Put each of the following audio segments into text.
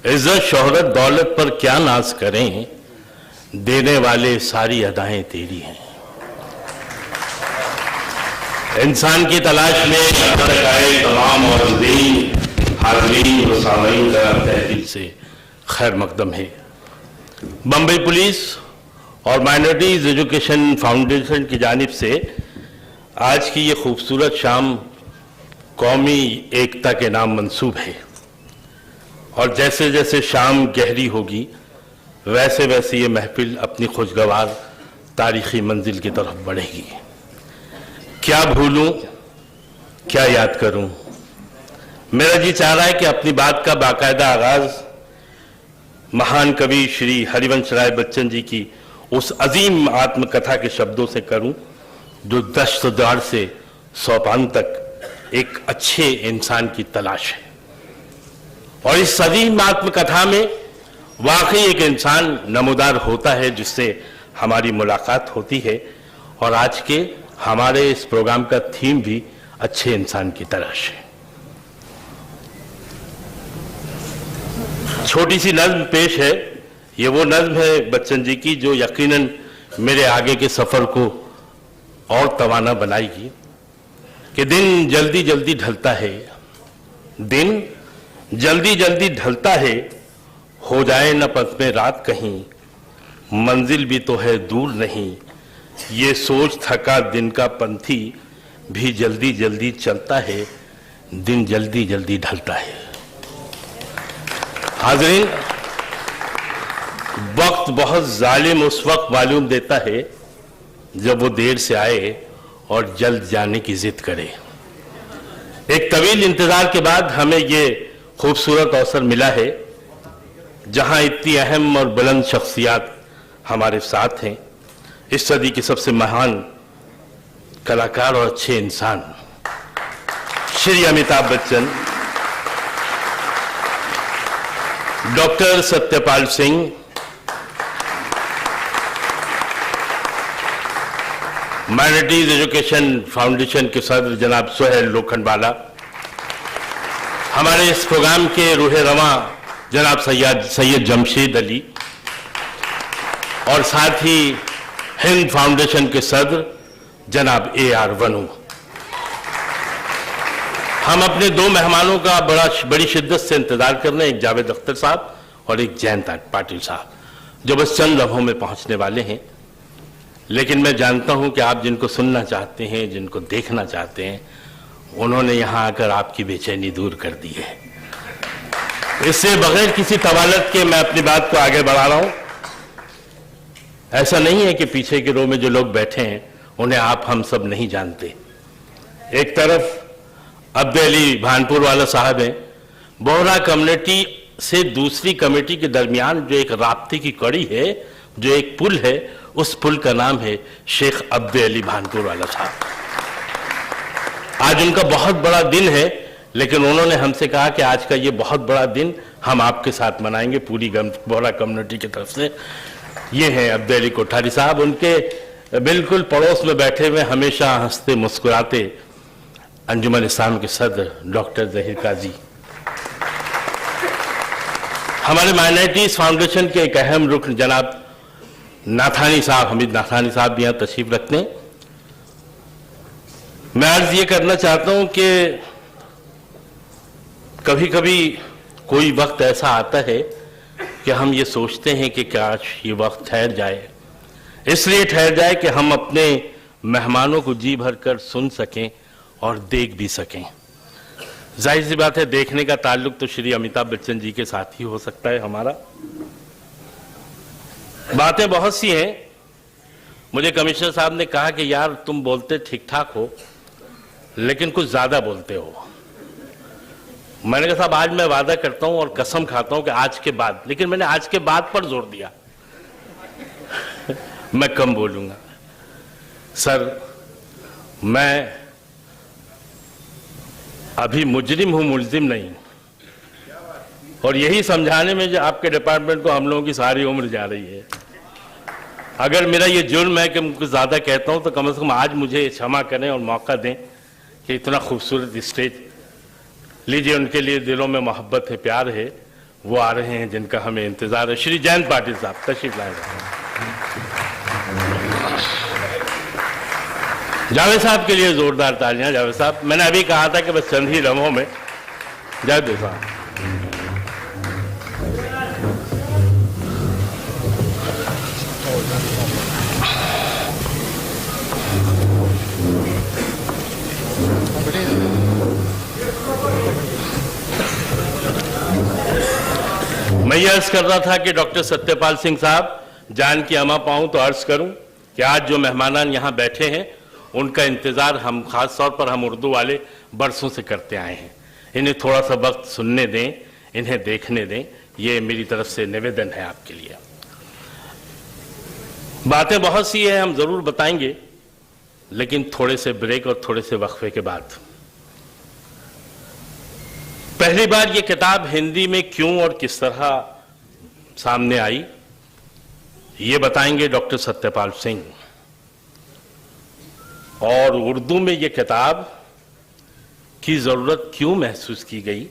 इज्जत शोहरत दौलत पर क्या नाज करें, देने वाले सारी अदाएं तेरी हैं। इंसान की तलाश में आए तमाम मौजूदीन हाज़रीन व सामीन का तहे दिल से खैर मकदम है। बम्बई पुलिस और माइनॉरिटीज एजुकेशन फाउंडेशन की जानिब से आज की ये खूबसूरत शाम कौमी एकता के नाम मंसूब है और जैसे जैसे शाम गहरी होगी वैसे वैसे ये महफिल अपनी खुशगवार तारीखी मंजिल की तरफ बढ़ेगी। क्या भूलूं, क्या याद करूं, मेरा जी चाह रहा है कि अपनी बात का बाकायदा आगाज महान कवि श्री हरिवंश राय बच्चन जी की उस अजीम आत्मकथा के शब्दों से करूं जो दश्त द्वार से सोपान तक एक अच्छे इंसान की तलाश है। और इस अजीम आत्मकथा में वाकई एक इंसान नमूदार होता है जिससे हमारी मुलाकात होती है। और आज के हमारे इस प्रोग्राम का थीम भी अच्छे इंसान की तलाश है। छोटी सी नज्म पेश है। ये वो नज्म है बच्चन जी की जो यकीनन मेरे आगे के सफर को और तवाना बनाएगी कि दिन जल्दी जल्दी ढलता है, दिन जल्दी जल्दी ढलता है, हो जाए न पथ में रात कहीं, मंजिल भी तो है दूर नहीं, ये सोच थका दिन का पंथी भी जल्दी जल्दी चलता है, दिन जल्दी जल्दी ढलता है। हाज़रीन, वक्त बहुत जालिम उस वक्त मालूम देता है जब वो देर से आए और जल्द जाने की जिद करे। एक तवील इंतजार के बाद हमें ये खूबसूरत अवसर मिला है जहां इतनी अहम और बुलंद शख्सियत हमारे साथ हैं। इस सदी के सबसे महान कलाकार और अच्छे इंसान Shri Amitabh Bachchan, doctor Satyapal Singh, minorities education foundation के सदर जनाब सोहेल लोखंडवाला, हमारे इस प्रोग्राम के रूह रवां जनाब सैयद जमशेद अली और साथ ही हिंद फाउंडेशन के सदर जनाब AR वनू। हम अपने दो मेहमानों का बड़ी शिद्दत से इंतजार कर रहे हैं, एक जावेद अख्तर साहब और एक जयंत पाटिल साहब, जो बस चंद लम्हों में पहुंचने वाले हैं। लेकिन मैं जानता हूं कि आप जिनको सुनना चाहते हैं, जिनको देखना चाहते हैं, उन्होंने यहां आकर आपकी बेचैनी दूर कर दी है। इससे बगैर किसी तवालत के मैं अपनी बात को आगे बढ़ा रहा हूं। ऐसा नहीं है कि पीछे के रो में जो लोग बैठे हैं उन्हें आप हम सब नहीं जानते। एक तरफ अब्दे अली भानपुर वाला साहब हैं, बोहरा कम्युनिटी से दूसरी कमेटी के दरमियान जो एक राब्ते की कड़ी है, जो एक पुल है, उस पुल का नाम है शेख अब्दे अली भानपुर वाला साहब। आज उनका बहुत बड़ा दिन है, लेकिन उन्होंने हमसे कहा कि आज का ये बहुत बड़ा दिन हम आपके साथ मनाएंगे पूरी बोहरा कम्युनिटी की तरफ से। ये हैं अब्दे अली कोठारी साहब। उनके बिल्कुल पड़ोस में बैठे हुए हमेशा हंसते मुस्कुराते अंजुमन इस्लाम के सदर डॉक्टर जहीर काजी। हमारे माइनॉरिटीज फाउंडेशन के एक अहम रुकन जनाब नाथानी साहब, हमीद नाथानी साहब भी यहाँ तशरीफ रखते हैं। मैं अर्ज ये करना चाहता हूं कि कभी कभी कोई वक्त ऐसा आता है कि हम ये सोचते हैं कि काश ये वक्त ठहर जाए, इसलिए ठहर जाए कि हम अपने मेहमानों को जी भर कर सुन सकें और देख भी सकें। जाहिर सी बात है, देखने का ताल्लुक तो श्री अमिताभ बच्चन जी के साथ ही हो सकता है हमारा। बातें बहुत सी हैं। मुझे कमिश्नर साहब ने कहा कि यार तुम बोलते ठीक ठाक हो लेकिन कुछ ज्यादा बोलते हो। मैंने कहा साहब आज मैं वादा करता हूं और कसम खाता हूं कि आज के बाद, लेकिन मैंने आज के बाद पर जोर दिया मैं कम बोलूंगा। सर, मैं अभी मुजरिम हूं, मुलजिम नहीं। और यही समझाने में जो आपके डिपार्टमेंट को हम लोगों की सारी उम्र जा रही है। अगर मेरा ये जुर्म है कि मैं कुछ ज्यादा कहता हूं तो कम से कम आज मुझे क्षमा करें और मौका दें कि इतना खूबसूरत स्टेज लीजिए। उनके लिए दिलों में मोहब्बत है, प्यार है, वो आ रहे हैं जिनका हमें इंतजार है। श्री जयंत पाटिल साहब तशरीफ लाए। जावेद साहब के लिए जोरदार तालियां। जावेद साहब, मैंने अभी कहा था कि बस चंद ही लम्हों में। जावेद साहब, मैं ये अर्ज कर रहा था कि डॉक्टर सत्यपाल सिंह साहब, जान की अमा पाऊं तो अर्ज करूं कि आज जो मेहमान यहाँ बैठे हैं उनका इंतजार हम, खास तौर पर हम उर्दू वाले, बरसों से करते आए हैं। इन्हें थोड़ा सा वक्त सुनने दें, इन्हें देखने दें, ये मेरी तरफ से निवेदन है आपके लिए। बातें बहुत सी हैं, हम जरूर बताएंगे, लेकिन थोड़े से ब्रेक और थोड़े से वक्फे के बाद। पहली बार ये किताब हिंदी में क्यों और किस तरह सामने आई, ये बताएंगे डॉक्टर सत्यपाल सिंह। और उर्दू में ये किताब की जरूरत क्यों महसूस की गई,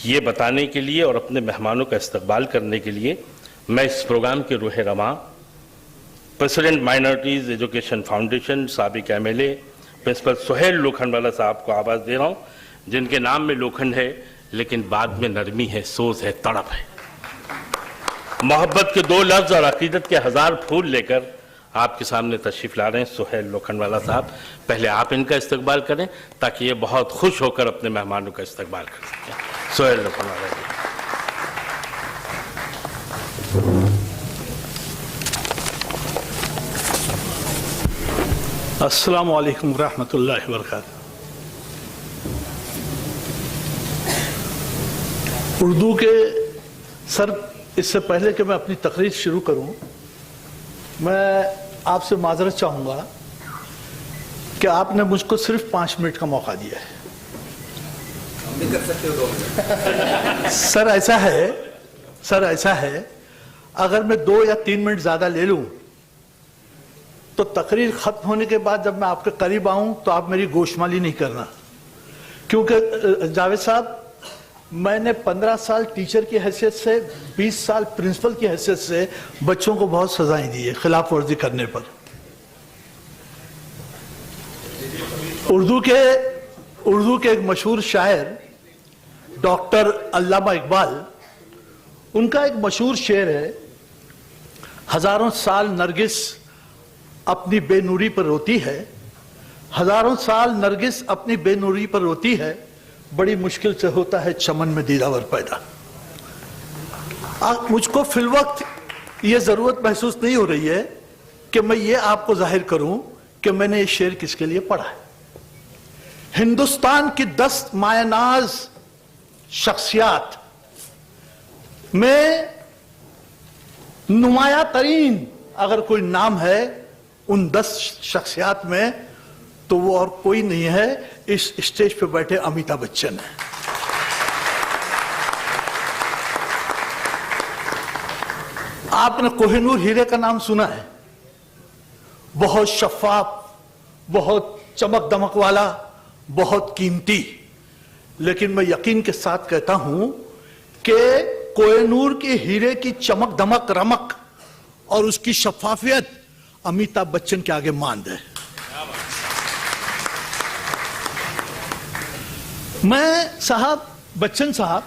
ये बताने के लिए और अपने मेहमानों का इस्तकबाल करने के लिए मैं इस प्रोग्राम के रूह Rama president minorities education foundation, साबिक एमएलए प्रिंसिपल सुहेल लोखंडवाला साहब को आवाज दे रहा हूं, जिनके नाम में लोखंड है लेकिन बाद में नरमी है, सोज है, तड़प है। मोहब्बत के 2 लफ्ज और अकीदत के 1000 फूल लेकर आपके सामने तशरीफ ला रहे हैं सुहेल लोखंडवाला साहब। पहले आप इनका इस्तकबाल करें ताकि ये बहुत खुश होकर अपने मेहमानों का इस्तकबाल कर सकें। सुहेल लोखंडवाला जी। अस्सलामु अलैकुम रहमतुल्लाहि व बरकातहू। उर्दू के सर, इससे पहले कि मैं अपनी तकरीर शुरू करूं, मैं आपसे माजरत चाहूंगा कि आपने मुझको सिर्फ 5 मिनट का मौका दिया है। हम भी कर सकते हो 2 मिनट। सर ऐसा है, अगर मैं 2 या 3 मिनट ज्यादा ले लूं तो तकरीर खत्म होने के बाद जब मैं आपके करीब आऊं तो आप मेरी गोशमाली नहीं करना, क्योंकि जावेद साहब, मैंने 15 साल टीचर की हैसियत से, 20 साल प्रिंसिपल की हैसियत से बच्चों को बहुत सजाएं दी है खिलाफ वर्जी करने पर। उर्दू के एक मशहूर शायर डॉक्टर अल्लामा इकबाल, उनका एक मशहूर शेर है, हजारों साल नरगिस अपनी बेनूरी पर रोती है, हजारों साल नरगिस अपनी बेनूरी पर रोती है, बड़ी मुश्किल से होता है चमन में दीदावर पैदा। मुझको फिलवक्त ये जरूरत महसूस नहीं हो रही है कि मैं ये आपको जाहिर करूं कि मैंने ये शेर किसके लिए पढ़ा है। हिंदुस्तान की 10 मायनाज शख्सियात में नुमाया तरीन अगर कोई नाम है उन 10 शख्सियात में, तो वो और कोई नहीं है, इस स्टेज पे बैठे अमिताभ बच्चन है। आपने कोहिनूर हीरे का नाम सुना है, बहुत शफाफ, बहुत चमक दमक वाला, बहुत कीमती, लेकिन मैं यकीन के साथ कहता हूं कि कोहिनूर के हीरे की चमक दमक रमक और उसकी शफाफियत अमिताभ बच्चन के आगे मांद है। मैं साहब, बच्चन साहब,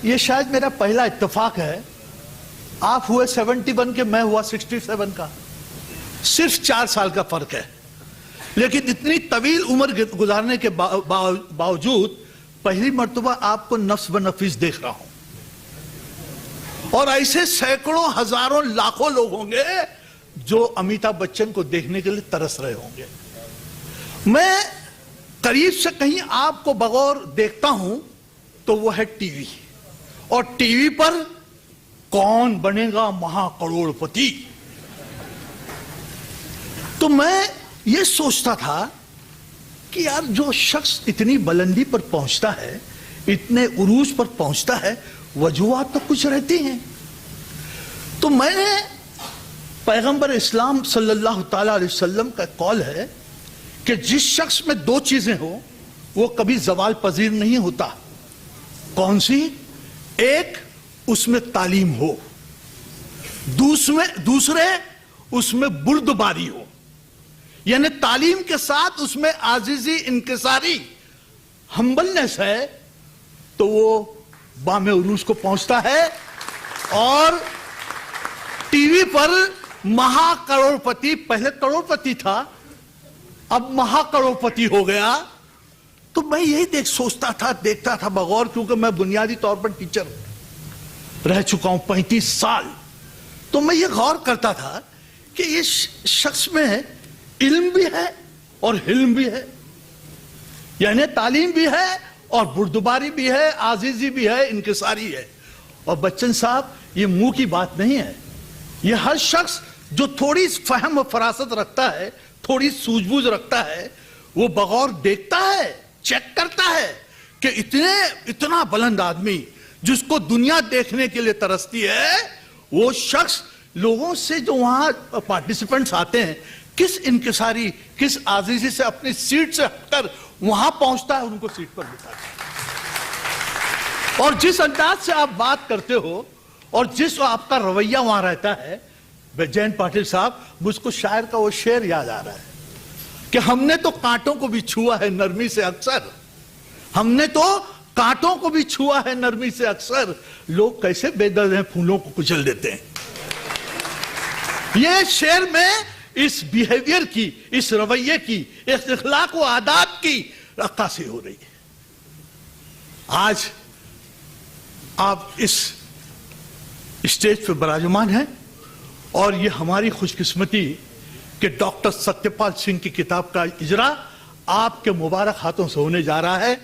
ये शायद मेरा पहला इत्तेफाक है। आप हुए 71 के, मैं हुआ 67 का, सिर्फ 4 साल का फर्क है, लेकिन इतनी तवील उम्र गुजारने के बावजूद पहली मर्तबा आपको नफ्स ब नफीस देख रहा हूं। और ऐसे सैकड़ों, हजारों, लाखों लोग होंगे जो अमिताभ बच्चन को देखने के लिए तरस रहे होंगे। मैं करीब से कहीं आपको बगौर देखता हूं तो वो है टीवी, और टीवी पर कौन बनेगा महाकरोड़पति। तो मैं ये सोचता था कि यार, जो शख्स इतनी बुलंदी पर पहुंचता है, इतने उरूज पर पहुंचता है, वजूहात तो कुछ रहती हैं। तो मैंने पैगंबर इस्लाम सल्लल्लाहु ताला अलैहि वसल्लम का कौल है कि जिस शख्स में 2 चीजें हो वो कभी जवाल पजीर नहीं होता। कौन सी? एक, उसमें तालीम हो, दूसरे उसमें बुर्दबारी हो, यानी तालीम के साथ उसमें आजिजी, इनकिसारी, हम्बलनेस है, तो वो बामे उरूज को पहुंचता है और टीवी पर महाकरोड़पति, पहले करोड़पति था, अब महाकरोड़पति हो गया। तो मैं यही सोचता था, देखता था बगौर, क्योंकि मैं बुनियादी तौर पर टीचर रह चुका हूं 35 साल। तो मैं ये गौर करता था कि इस शख्स में इल्म भी है और हिल्म भी है, यानी तालीम भी है और बुर्दबारी भी है, आजीजी भी है, इनकिसारी है। और बच्चन साहब, ये मुंह की बात नहीं है, ये हर शख्स जो थोड़ी फहम और फरासत रखता है, थोड़ी सूझबूझ रखता है, वो बगौर देखता है, चेक करता है कि इतना बुलंद आदमी जिसको दुनिया देखने के लिए तरसती है, वो शख्स लोगों से जो वहां पार्टिसिपेंट्स आते हैं, किस इनकिसारी, किस आजीजी से अपनी सीट से हटकर वहां पहुंचता है, उनको सीट पर बिठाता है। और जिस अंदाज से आप बात करते हो और जिस आपका रवैया वहां रहता है, जयंत पाटिल साहब, मुझको शायर का वो शेर याद आ रहा है कि हमने तो कांटों को भी छुआ है नरमी से अक्सर, हमने तो कांटों को भी छुआ है नरमी से अक्सर, लोग कैसे बेदर्द हैं, फूलों को कुचल देते हैं। ये शेर में इस बिहेवियर की, इस रवैये की, इस इखलाक व आदात की रक्कासी हो रही है। आज आप इस स्टेज पे विराजमान हैं और ये हमारी खुशकिस्मती कि डॉक्टर सत्यपाल सिंह की किताब का इजरा आपके मुबारक हाथों से होने जा रहा है।